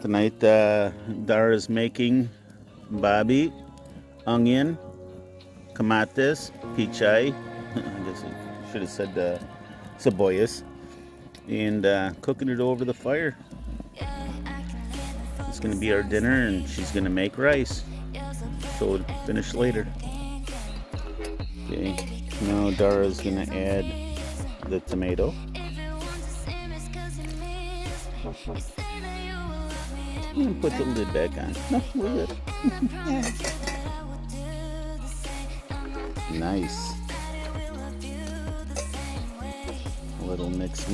Tonight, Dara's making babi, onion, kamatis, pichay. I guess I should have said cebollas. And cooking it over the fire. It's going to be our dinner, and she's going to make rice. So we'll finish later. Okay, now Dara's going to add the tomato. And put the lid back on. No, we're good. Nice. A little mix.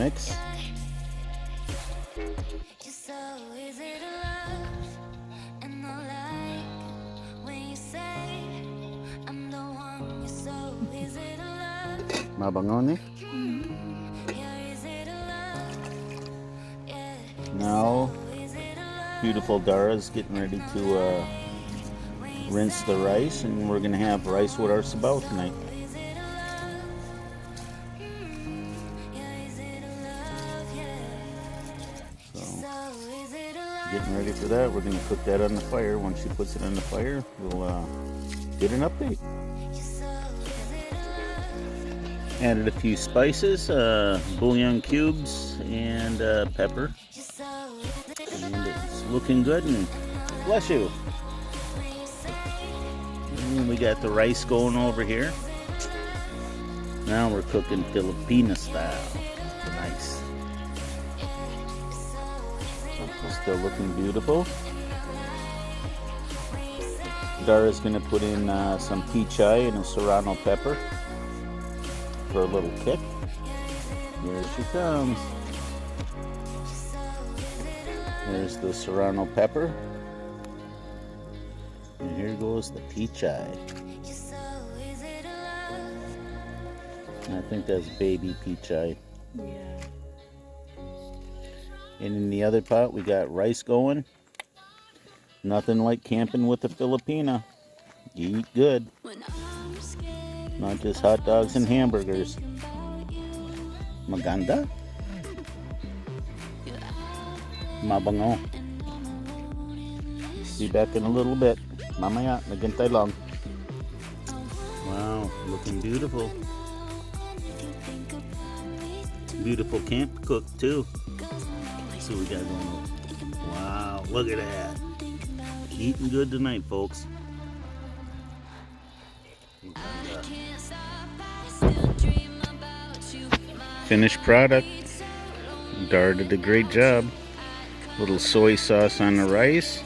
Mabango ni? Now, beautiful Dara's getting ready to rinse the rice, and we're gonna have rice with our sabaw tonight. So, getting ready for that. We're gonna cook that on the fire. Once she puts it on the fire, we'll get an update. Added a few spices, bouillon cubes, and pepper. And it's looking good, and bless you. And we got the rice going over here. Now we're cooking Filipino style. Nice. It's still looking beautiful. Dara's gonna put in some pichay and a serrano pepper for a little kick. Here she comes. There's the serrano pepper. And here goes the pichay. I think that's baby pichay. Yeah. And in the other pot we got rice going. Nothing like camping with a Filipina. You eat good. Not just hot dogs and hamburgers. Maganda. Mabango. Be back in a little bit. Mamaya, naghintay lang. Wow, looking beautiful. Beautiful camp cook too. See what we got going on. Wow, look at that. Eating good tonight, folks. Finished product. Dara did a great job. Little soy sauce on the rice.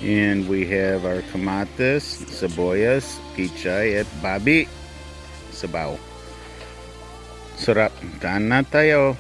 And we have our kamatis, cebollas, pichay, at babi. Sabaw. Sarap. Kaan na tayo.